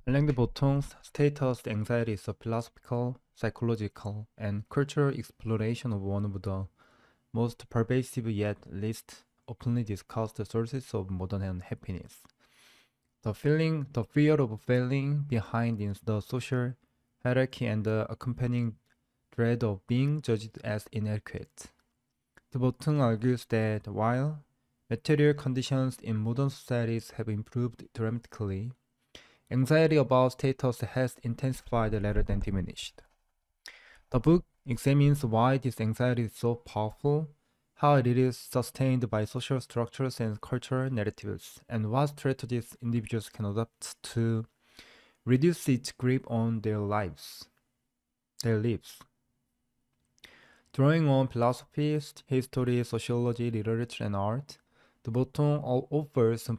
랭드 보통 status anxiety is a philosophical, psychological, and cultural exploration of one of the most pervasive yet least openly discussed sources of modern unhappiness. The fear of failing behind in the social hierarchy and the accompanying dread of being judged as inadequate. The Botung argues that while material conditions in modern societies have improved dramatically, anxiety about status has intensified rather than diminished. The book examines why this anxiety is so powerful, how it is sustained by social structures and cultural narratives, and what strategies individuals can adopt to reduce its grip on their lives. Drawing on philosophy, history, sociology, literature, and art, the Botung offers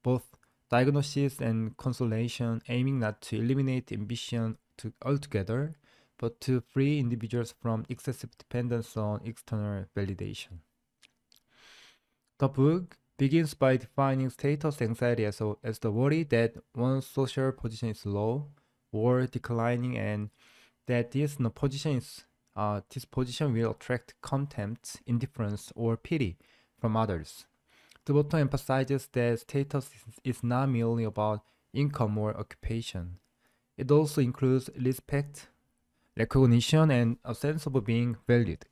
both diagnosis and consolation, aiming not to eliminate ambition altogether, but to free individuals from excessive dependence on external validation. The book begins by defining status anxiety as the worry that one's social position is low or declining, and that this position will attract contempt, indifference, or pity from others. The Boton emphasizes that status is not merely about income or occupation. It also includes respect, recognition, and a sense of being valued.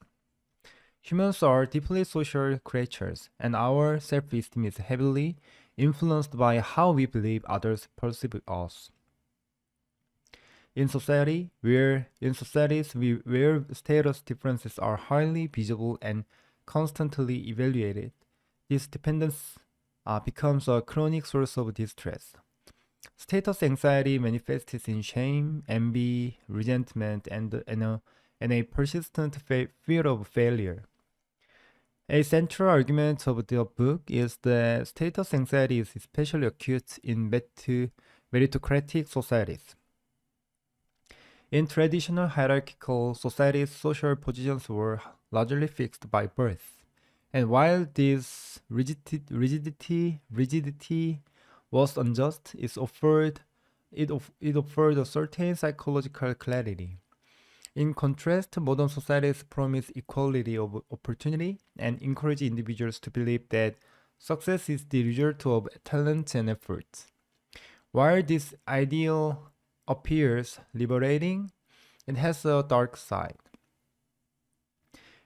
Humans are deeply social creatures, and our self-esteem is heavily influenced by how we believe others perceive us. In societies where status differences are highly visible and constantly evaluated, this dependence becomes a chronic source of distress. Status anxiety manifests in shame, envy, resentment, and a persistent fear of failure. A central argument of the book is that status anxiety is especially acute in meritocratic societies. In traditional hierarchical societies, social positions were largely fixed by birth. And while this rigidity was unjust, it offered a certain psychological clarity. In contrast, modern societies promise equality of opportunity and encourage individuals to believe that success is the result of talent and effort. While this ideal appears liberating, it has a dark side.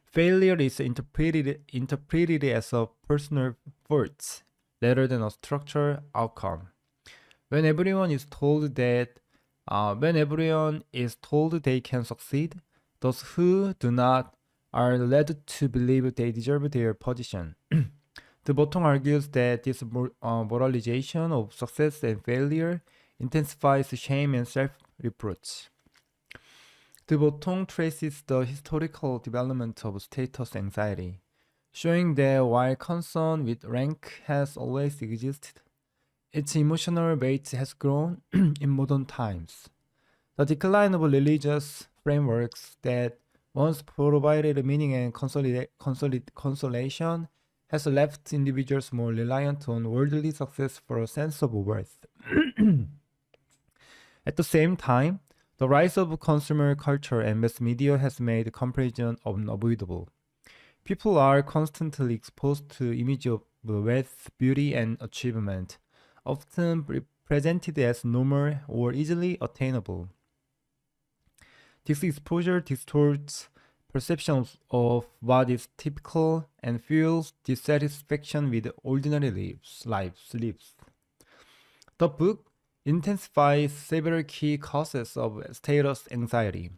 Failure is interpreted as a personal fault rather than a structural outcome. When everyone is told they can succeed, those who do not are led to believe they deserve their position. The Botung argues that this moralization of success and failure intensifies shame and self-reproach. The Botung traces the historical development of status anxiety, showing that while concern with rank has always existed, its emotional weight has grown in modern times. The decline of religious frameworks that once provided meaning and consolation has left individuals more reliant on worldly success for a sense of worth. At the same time, the rise of consumer culture and mass media has made comparison unavoidable. People are constantly exposed to images of wealth, beauty, and achievement, often presented as normal or easily attainable. This exposure distorts perceptions of what is typical and fuels dissatisfaction with ordinary lives. The book intensifies several key causes of status anxiety.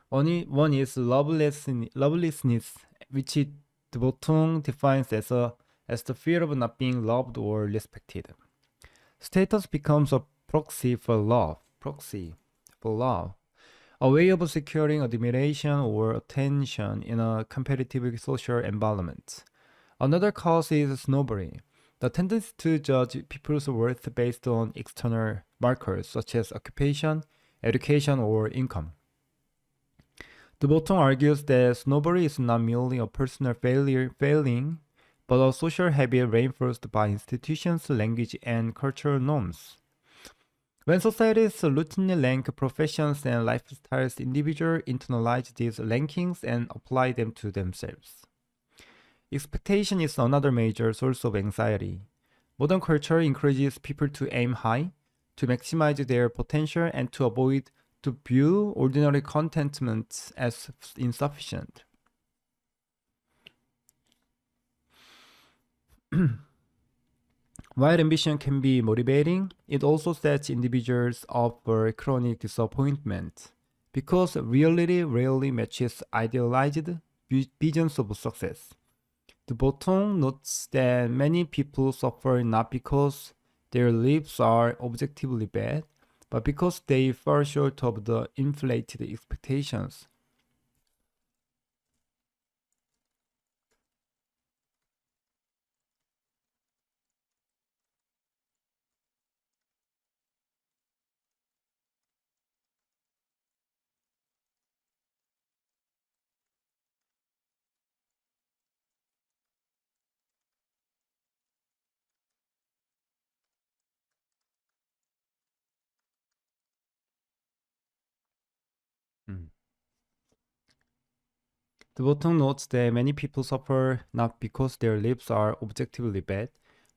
One is lovelessness, which the Botung defines as the fear of not being loved or respected. Status becomes a proxy for love, a way of securing admiration or attention in a competitive social environment. Another cause is snobbery, the tendency to judge people's worth based on external markers such as occupation, education, or income. The Botung argues that snobbery is not merely a personal failing, but a social habit reinforced by institutions, language, and cultural norms. When societies routinely rank professions and lifestyles, individuals internalize these rankings and apply them to themselves. Expectation is another major source of anxiety. Modern culture encourages people to aim high, to maximize their potential, and to avoid to view ordinary contentment as insufficient. While ambition can be motivating, it also sets individuals up for chronic disappointment because reality rarely matches idealized visions of success. The bottom notes that many people suffer not because their lives are objectively bad, but because they fall short of the inflated expectations. Mm. The bottom notes that many people suffer not because their lives are objectively bad,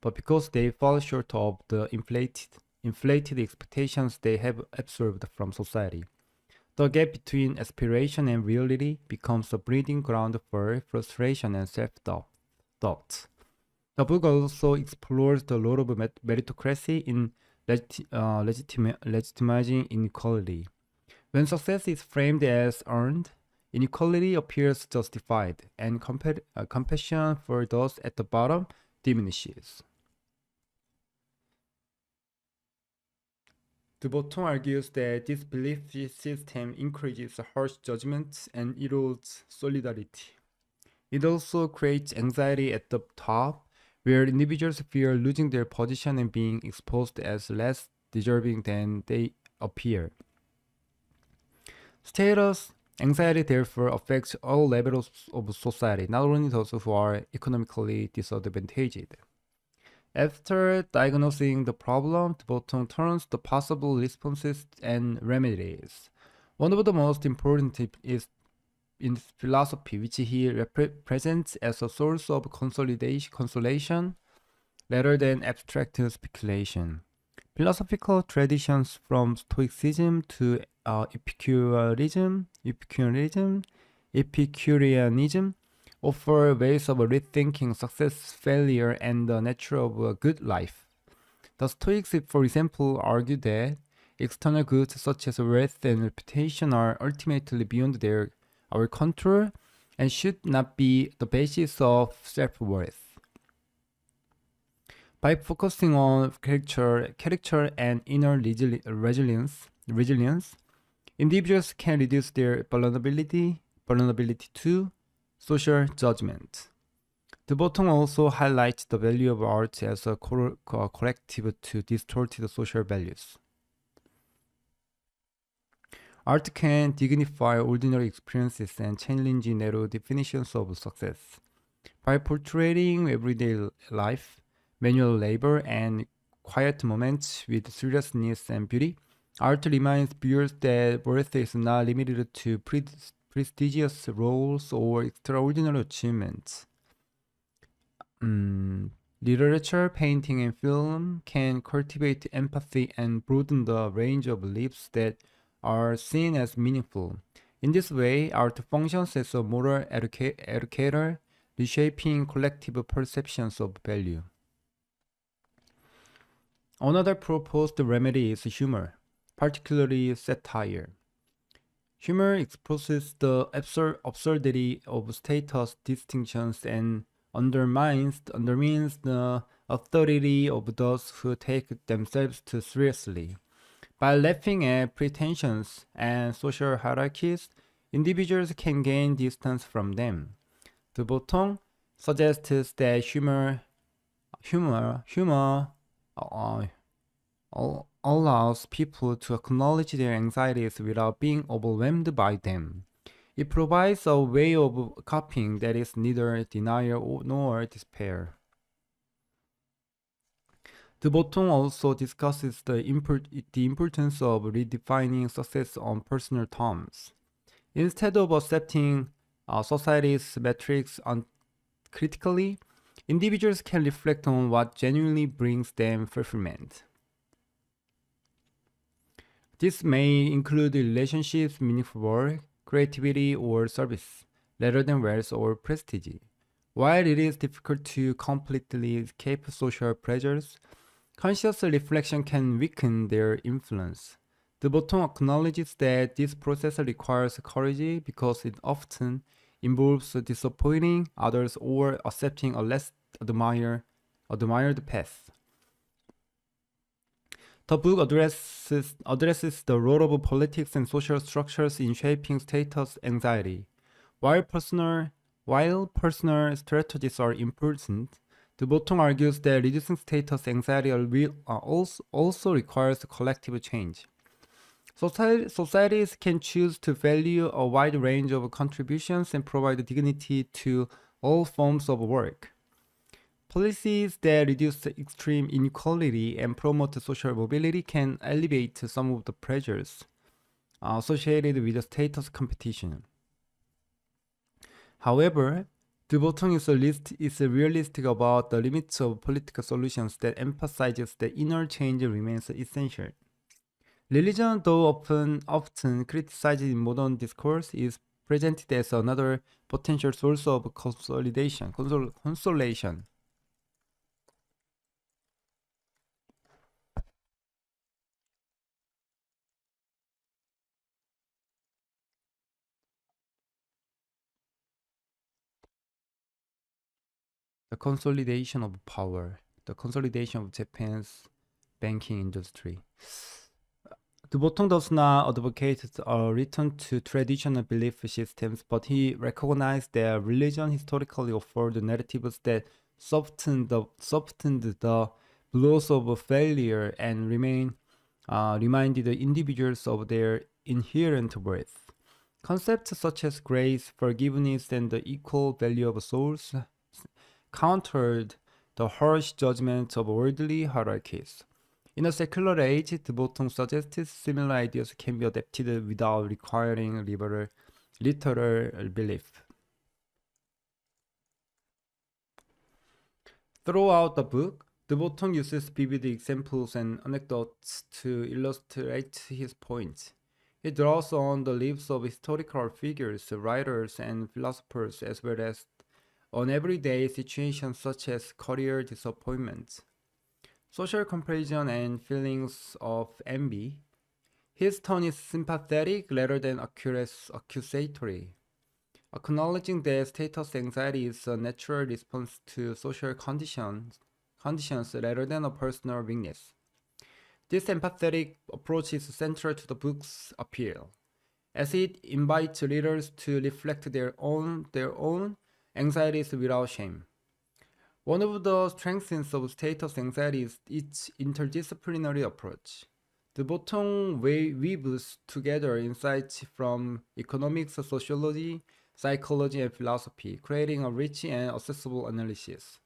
but because they fall short of the inflated expectations they have absorbed from society. The gap between aspiration and reality becomes a breeding ground for frustration and self-doubt. The book also explores the role of meritocracy in legitimizing inequality. When success is framed as earned, inequality appears justified, and compassion for those at the bottom diminishes. The bottom argues that this belief system encourages harsh judgment and erodes solidarity. It also creates anxiety at the top, where individuals fear losing their position and being exposed as less deserving than they appear. Status anxiety therefore affects all levels of society, not only those who are economically disadvantaged. After diagnosing the problem, the bottom turns to possible responses and remedies. One of the most important is in philosophy, which he presents as a source of consolation rather than abstract speculation. Philosophical traditions from Stoicism to Epicureanism offer ways of rethinking success, failure, and the nature of a good life. The Stoics, for example, argue that external goods such as wealth and reputation are ultimately beyond our control and should not be the basis of self-worth. By focusing on character and inner resilience, individuals can reduce their vulnerability to social judgment. The bottom also highlights the value of art as a corrective to distorted social values. Art can dignify ordinary experiences and challenge narrow definitions of success. By portraying everyday life, manual labor, and quiet moments with seriousness and beauty, art reminds viewers that worth is not limited to prestigious roles or extraordinary achievements. Literature, painting, and film can cultivate empathy and broaden the range of lives that are seen as meaningful. In this way, art functions as a moral educator, reshaping collective perceptions of value. Another proposed remedy is humor, particularly satire. Humor exposes the absurdity of status distinctions and undermines the authority of those who take themselves too seriously. By laughing at pretensions and social hierarchies, individuals can gain distance from them. The bottom suggests that humor allows people to acknowledge their anxieties without being overwhelmed by them. It provides a way of coping that is neither denial nor despair. De Botton also discusses the importance of redefining success on personal terms. Instead of accepting society's metrics critically, individuals can reflect on what genuinely brings them fulfillment. This may include relationships, meaningful work, creativity, or service, rather than wealth or prestige. While it is difficult to completely escape social pressures, conscious reflection can weaken their influence. De Botton acknowledges that this process requires courage because it often involves disappointing others or accepting a less admired path. The book addresses the role of politics and social structures in shaping status anxiety. While personal strategies are important, De Botton argues that reducing status anxiety also requires collective change. Societies can choose to value a wide range of contributions and provide dignity to all forms of work. Policies that reduce extreme inequality and promote social mobility can alleviate some of the pressures associated with status competition. However, De Botton is realistic about the limits of political solutions that emphasizes that inner change remains essential. Religion, though often criticized in modern discourse, is presented as another potential source of consolation. The consolidation of power, the consolidation of Japan's banking industry. De Botton does not advocate a return to traditional belief systems, but he recognized that religion historically offered narratives that softened the blows of failure and reminded the individuals of their inherent worth. Concepts such as grace, forgiveness, and the equal value of souls countered the harsh judgments of worldly hierarchies. In a secular age, De Botton suggests similar ideas can be adapted without requiring literal belief. Throughout the book, De Botton uses vivid examples and anecdotes to illustrate his points. He draws on the lives of historical figures, writers, and philosophers, as well as on everyday situations such as career disappointments, social comparison, and feelings of envy. His tone is sympathetic rather than accusatory, acknowledging that status anxiety is a natural response to social conditions rather than a personal weakness. This empathetic approach is central to the book's appeal, as it invites readers to reflect their own anxieties without shame. One of the strengths of status anxiety is its interdisciplinary approach. De Botton weaves together insights from economics, sociology, psychology, and philosophy, creating a rich and accessible analysis.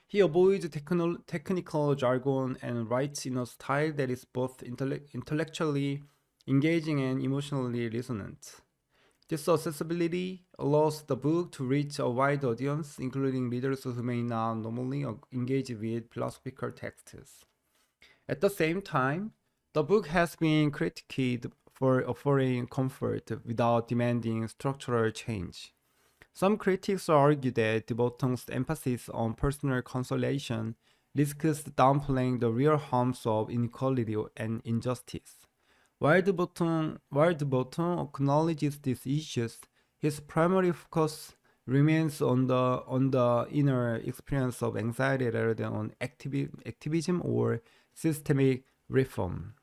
He avoids technical jargon and writes in a style that is both intellectually engaging and emotionally resonant. This accessibility allows the book to reach a wide audience, including readers who may not normally engage with philosophical texts. At the same time, the book has been critiqued for offering comfort without demanding structural change. Some critics argue that De Botton's emphasis on personal consolation risks downplaying the real harms of inequality and injustice. While De Botton acknowledges these issues, his primary focus remains on the inner experience of anxiety rather than on activism or systemic reform.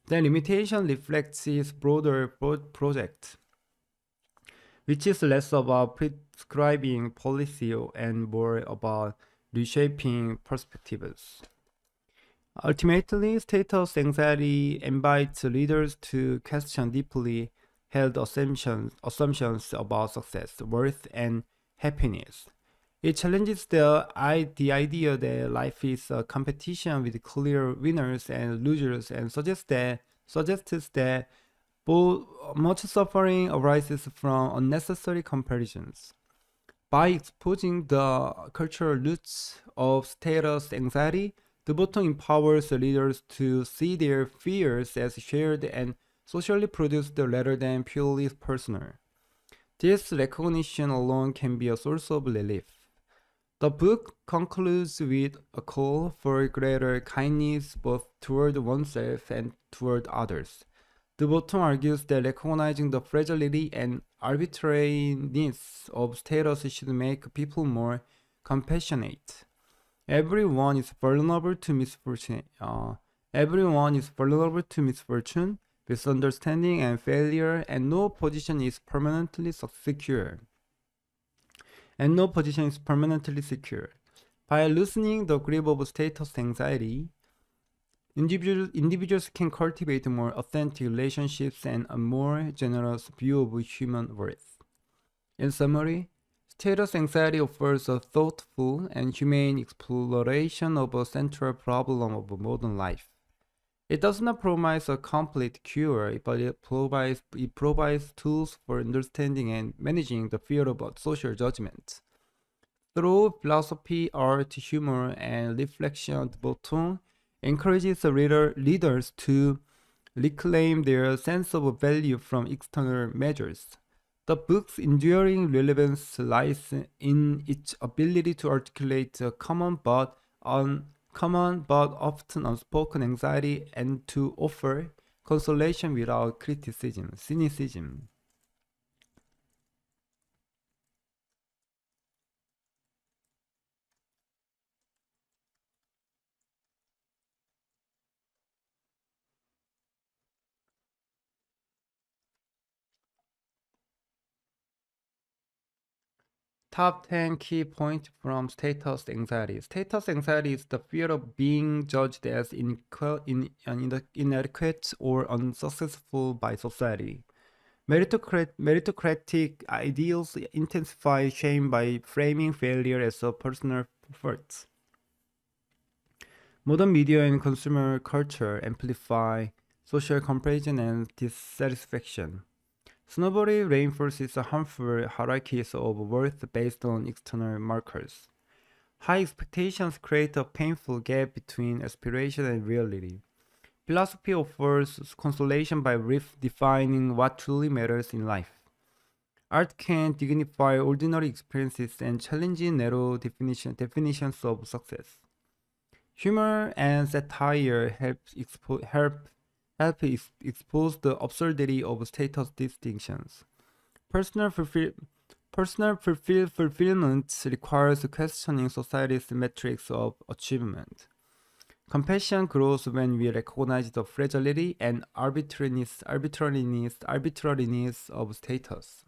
The limitation reflects his broader project, which is less about prescribing policy and more about reshaping perspectives. Ultimately, status anxiety invites readers to question deeply held assumptions about success, worth, and happiness. It challenges the idea that life is a competition with clear winners and losers, and suggests that much suffering arises from unnecessary comparisons. By exposing the cultural roots of status anxiety, the bottom empowers leaders to see their fears as shared and socially produced rather than purely personal. This recognition alone can be a source of relief. The book concludes with a call for greater kindness both toward oneself and toward others. The bottom argues that recognizing the fragility and arbitrariness of status should make people more compassionate. Everyone is vulnerable to misfortune. Misunderstanding, and failure, and no position is permanently secure. By loosening the grip of status anxiety, individuals can cultivate more authentic relationships and a more generous view of human worth. In summary, status anxiety offers a thoughtful and humane exploration of a central problem of modern life. It does not promise a complete cure, but it provides tools for understanding and managing the fear of social judgment. Through philosophy, art, humor, and reflection, the bottom encourages the leaders to reclaim their sense of value from external measures. The book's enduring relevance lies in its ability to articulate a common but often unspoken anxiety and to offer consolation without cynicism. Top 10 key points from status anxiety. Status anxiety is the fear of being judged as inadequate or unsuccessful by society. Meritocratic ideals intensify shame by framing failure as a personal effort. Modern media and consumer culture amplify social comparison and dissatisfaction. Snowboarding reinforces harmful hierarchies of worth based on external markers. High expectations create a painful gap between aspiration and reality. Philosophy offers consolation by redefining what truly matters in life. Art can dignify ordinary experiences and challenge narrow definitions of success. Humor and satire help expose the absurdity of status distinctions. Personal fulfillment requires questioning society's metrics of achievement. Compassion grows when we recognize the fragility and arbitrariness of status.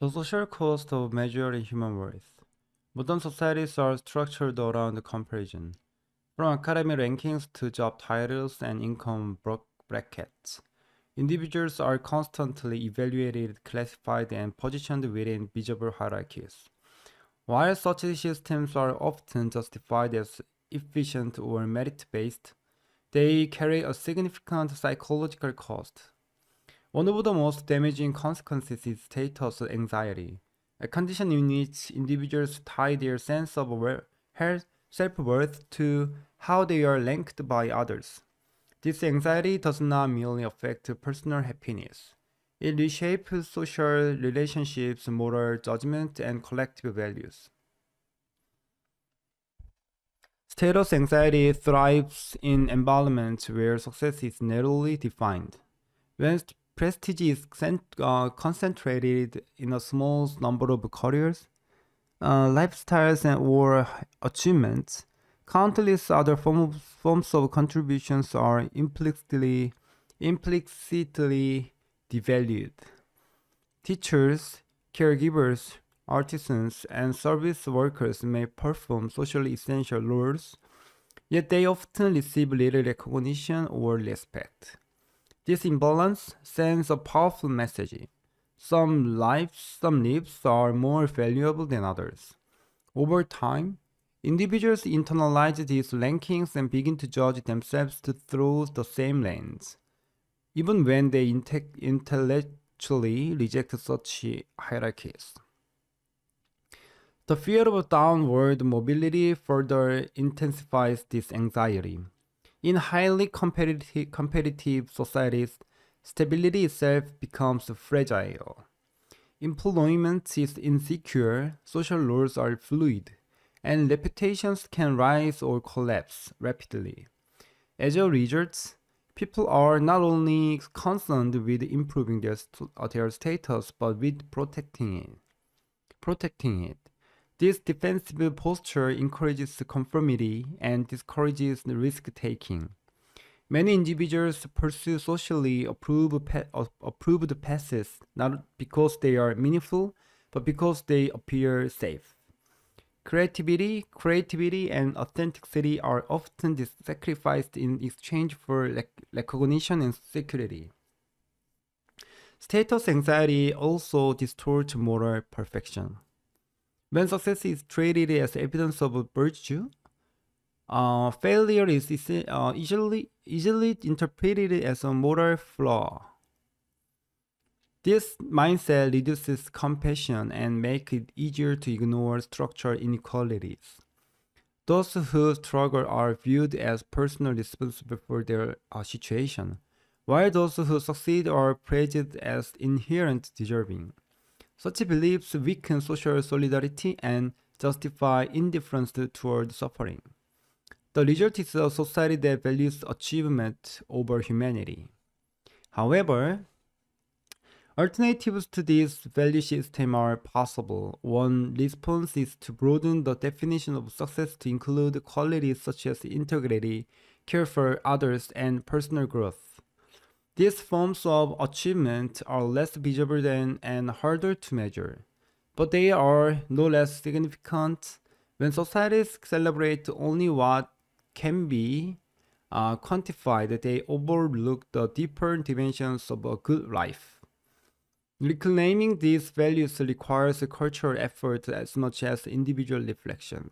The social cost of measuring human worth. Modern societies are structured around comparison, from academic rankings to job titles and income brackets. Individuals are constantly evaluated, classified, and positioned within visible hierarchies. While such systems are often justified as efficient or merit based, they carry a significant psychological cost. One of the most damaging consequences is status anxiety, a condition in which individuals tie their sense of self-worth to how they are ranked by others. This anxiety does not merely affect personal happiness. It reshapes social relationships, moral judgment, and collective values. Status anxiety thrives in environments where success is narrowly defined. When prestige is concentrated in a small number of careers, lifestyles, or achievements, countless other forms of contributions are implicitly devalued. Teachers, caregivers, artisans, and service workers may perform socially essential roles, yet they often receive little recognition or respect. This imbalance sends a powerful message. Some lives are more valuable than others. Over time, individuals internalize these rankings and begin to judge themselves through the same lens, even when they intellectually reject such hierarchies. The fear of downward mobility further intensifies this anxiety. In highly competitive societies, stability itself becomes fragile. Employment is insecure, social roles are fluid, and reputations can rise or collapse rapidly. As a result, people are not only concerned with improving their status but with protecting it. This defensive posture encourages conformity and discourages risk-taking. Many individuals pursue socially approved paths not because they are meaningful, but because they appear safe. Creativity, and authenticity are often sacrificed in exchange for recognition and security. Status anxiety also distorts moral perfection. When success is treated as evidence of virtue, failure is easily interpreted as a moral flaw. This mindset reduces compassion and makes it easier to ignore structural inequalities. Those who struggle are viewed as personally responsible for their situation, while those who succeed are praised as inherently deserving. Such beliefs weaken social solidarity and justify indifference toward suffering. The result is a society that values achievement over humanity. However, alternatives to this value system are possible. One response is to broaden the definition of success to include qualities such as integrity, care for others, and personal growth. These forms of achievement are less visible and harder to measure, but they are no less significant. When societies celebrate only what can be quantified, they overlook the deeper dimensions of a good life. Reclaiming these values requires cultural effort as much as individual reflection.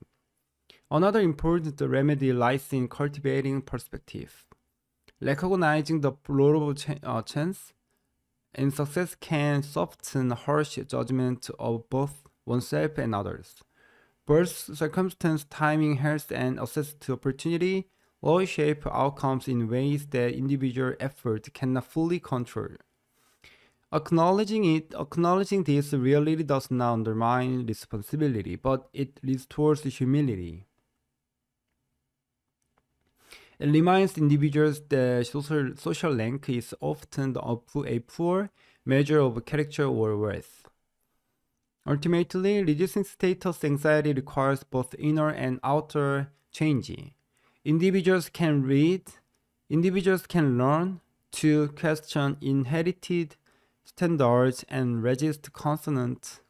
Another important remedy lies in cultivating perspective. Recognizing the role of chance in success can soften harsh judgment of both oneself and others. Birth, circumstance, timing, health, and access to opportunity all shape outcomes in ways that individual effort cannot fully control. Acknowledging this reality does not undermine responsibility, but it restores humility. It reminds individuals that social rank is often a poor measure of character or worth. Ultimately, reducing status anxiety requires both inner and outer change. Individuals can learn to question inherited standards and resist constant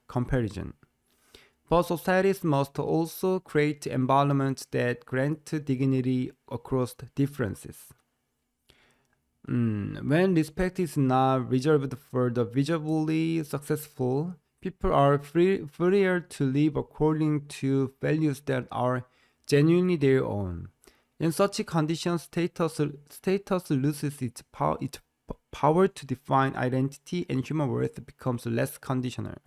comparison. But societies must also create environments that grant dignity across differences. When respect is not reserved for the visibly successful, people are freer to live according to values that are genuinely their own. In such a condition, status loses its power to define identity, and human worth becomes less conditional.